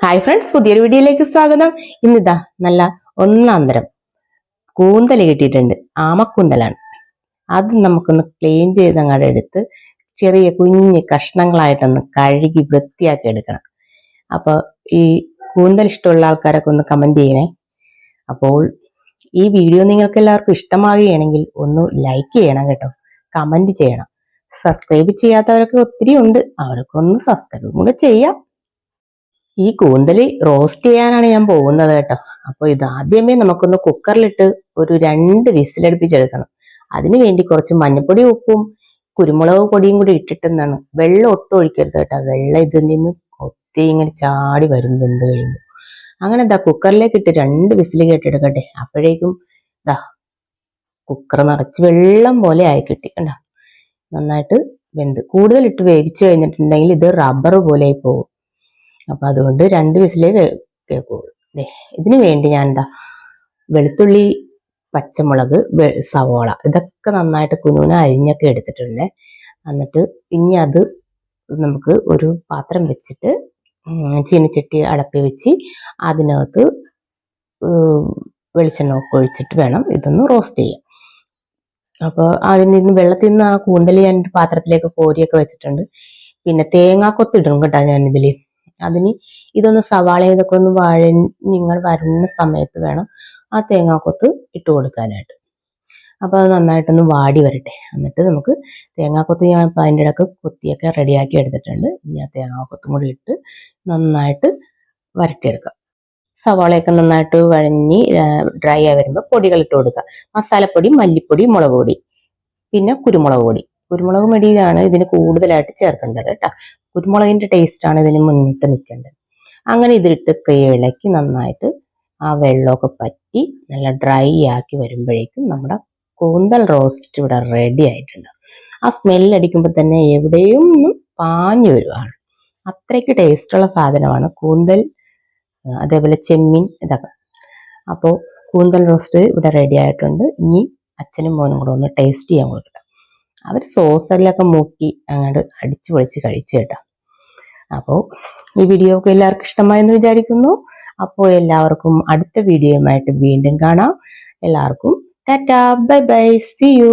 Hi friends, പുതിയൊരു വീഡിയോയിലേക്ക് സ്വാഗതം. ഇന്നിതാ നല്ല ഒന്നാം തരം കൂന്തൽ കിട്ടിയിട്ടുണ്ട്. ആമക്കൂന്തലാണ്. അത് നമുക്കൊന്ന് ക്ലീൻ ചെയ്ത് അങ്ങോട്ട് എടുത്ത് ചെറിയ കുഞ്ഞ് കഷ്ണങ്ങളായിട്ടൊന്ന് കഴുകി വൃത്തിയാക്കി എടുക്കണം. അപ്പോൾ ഈ കൂന്തൽ ഇഷ്ടമുള്ള ആൾക്കാരൊക്കെ ഒന്ന് കമന്റ് ചെയ്യണേ. അപ്പോൾ ഈ വീഡിയോ നിങ്ങൾക്ക് എല്ലാവർക്കും ഇഷ്ടമാകുകയാണെങ്കിൽ ഒന്ന് ലൈക്ക് ചെയ്യണം കേട്ടോ, കമന്റ് ചെയ്യണം. സബ്സ്ക്രൈബ് ചെയ്യാത്തവരൊക്കെ ഒത്തിരി ഉണ്ട്, അവരൊക്കെ ഒന്ന് സബ്സ്ക്രൈബ് കൂടെ ചെയ്യാം. ഈ കൂന്തല് റോസ്റ്റ് ചെയ്യാനാണ് ഞാൻ പോകുന്നത് കേട്ടോ. അപ്പൊ ഇത് ആദ്യമേ നമുക്കൊന്ന് കുക്കറിലിട്ട് ഒരു 2 വിസിലടുപ്പിച്ചെടുക്കണം. അതിനു വേണ്ടി കുറച്ച് മഞ്ഞൾപ്പൊടി, ഉപ്പും കുരുമുളക് പൊടിയും കൂടി ഇട്ടിട്ടെന്നാണ്. വെള്ളം ഒട്ടും ഒഴിക്കരുത് കേട്ടോ. വെള്ളം ഇതിൽ നിന്ന് ഒത്തിരി ഇങ്ങനെ ചാടി വരും വെന്ത് കഴിയുമ്പോൾ. അങ്ങനെ എന്താ കുക്കറിലേക്ക് ഇട്ട് 2 വിസിൽ കേട്ടെടുക്കട്ടെ. അപ്പോഴേക്കും ഇതാ കുക്കർ നിറച്ച് വെള്ളം പോലെ ആയി കിട്ടി കണ്ടോ. നന്നായിട്ട് വെന്ത് കൂടുതലിട്ട് വേവിച്ചു കഴിഞ്ഞിട്ടുണ്ടെങ്കിൽ ഇത് റബ്ബർ പോലെ ആയി പോകും. അപ്പൊ അതുകൊണ്ട് 2 വിസിലേ കേൾക്കുള്ളൂ. ഇതിനു വേണ്ടി ഞാൻ എന്താ വെളുത്തുള്ളി, പച്ചമുളക്, സവോള ഇതൊക്കെ നന്നായിട്ട് കുനുകുന അരിഞ്ഞൊക്കെ എടുത്തിട്ടുണ്ട്. എന്നിട്ട് ഇനി അത് നമുക്ക് ഒരു പാത്രം വെച്ചിട്ട് ചീനച്ചട്ടി അടപ്പി വെച്ച് അതിനകത്ത് വെളിച്ചെണ്ണ ഒക്കെ ഒഴിച്ചിട്ട് വേണം ഇതൊന്ന് റോസ്റ്റ് ചെയ്യാൻ. അപ്പോൾ അതിൽ നിന്ന് വെള്ളത്തിൽ നിന്ന് ആ കൂന്തൽ ഞാൻ പാത്രത്തിലേക്ക് കോരിയൊക്കെ വെച്ചിട്ടുണ്ട്. പിന്നെ തേങ്ങാക്കൊത്ത് ഇടും കേട്ടോ ഞാനിതില്. അതിന് ഇതൊന്ന് സവാള ഇതൊക്കെ ഒന്ന് നിങ്ങൾ വരുന്ന സമയത്ത് വേണം ആ തേങ്ങാക്കൊത്ത് ഇട്ട് കൊടുക്കാനായിട്ട്. അപ്പോൾ അത് നന്നായിട്ടൊന്ന് വാടി വരട്ടെ. എന്നിട്ട് നമുക്ക് തേങ്ങാക്കൊത്ത് ഞാൻ ഇപ്പം അതിൻ്റെ ഇടയ്ക്ക് കൊത്തിയൊക്കെ റെഡിയാക്കി എടുത്തിട്ടുണ്ട്. ഇനി ആ തേങ്ങാക്കൊത്തും കൂടി ഇട്ട് നന്നായിട്ട് വരട്ടിയെടുക്കാം. സവാളയൊക്കെ നന്നായിട്ട് വഴഞ്ഞി ഡ്രൈ ആയി വരുമ്പോൾ പൊടികൾ ഇട്ട് കൊടുക്കുക. മസാലപ്പൊടി, മല്ലിപ്പൊടി, മുളക് പൊടി, പിന്നെ കുരുമുളക് പൊടി. കുരുമുളക് പൊടിയാണ് ഇതിന് കൂടുതലായിട്ട് ചേർക്കേണ്ടത് കേട്ടോ. കുരുമുളകിന്റെ ടേസ്റ്റ് ആണ് ഇതിന് മുന്നിട്ട് നിൽക്കേണ്ടത്. അങ്ങനെ ഇതിട്ട് ഇളക്കി നന്നായിട്ട് ആ വെള്ളമൊക്കെ പറ്റി നല്ല ഡ്രൈ ആക്കി വരുമ്പോഴേക്കും നമ്മുടെ കൂന്തൽ റോസ്റ്റ് ഇവിടെ റെഡി ആയിട്ടുണ്ട്. ആ സ്മെല്ലടിക്കുമ്പോൾ തന്നെ എവിടെയും ഒന്ന് പാഞ്ഞു വരുവാണ്. അത്രയ്ക്ക് ടേസ്റ്റുള്ള സാധനമാണ് കൂന്തൽ, അതേപോലെ ചെമ്മീൻ ഇതൊക്കെ. അപ്പോൾ കൂന്തൽ റോസ്റ്റ് ഇവിടെ റെഡി ആയിട്ടുണ്ട്. ഇനി അച്ഛനും മോനും കൂടെ ഒന്ന് ടേസ്റ്റ് ചെയ്യാൻ കൊടുക്കട്ടെ. അവർ സോസെല്ലൊക്കെ മുക്കി അങ്ങോട്ട് അടിച്ചു പൊളിച്ച് കഴിച്ചു കേട്ടോ. അപ്പോൾ ഈ വീഡിയോ ഒക്കെ എല്ലാവർക്കും ഇഷ്ടമായെന്ന് വിചാരിക്കുന്നു. അപ്പോൾ എല്ലാവർക്കും അടുത്ത വീഡിയോയുമായിട്ട് വീണ്ടും കാണാം. എല്ലാവർക്കും tata, bye bye, see U.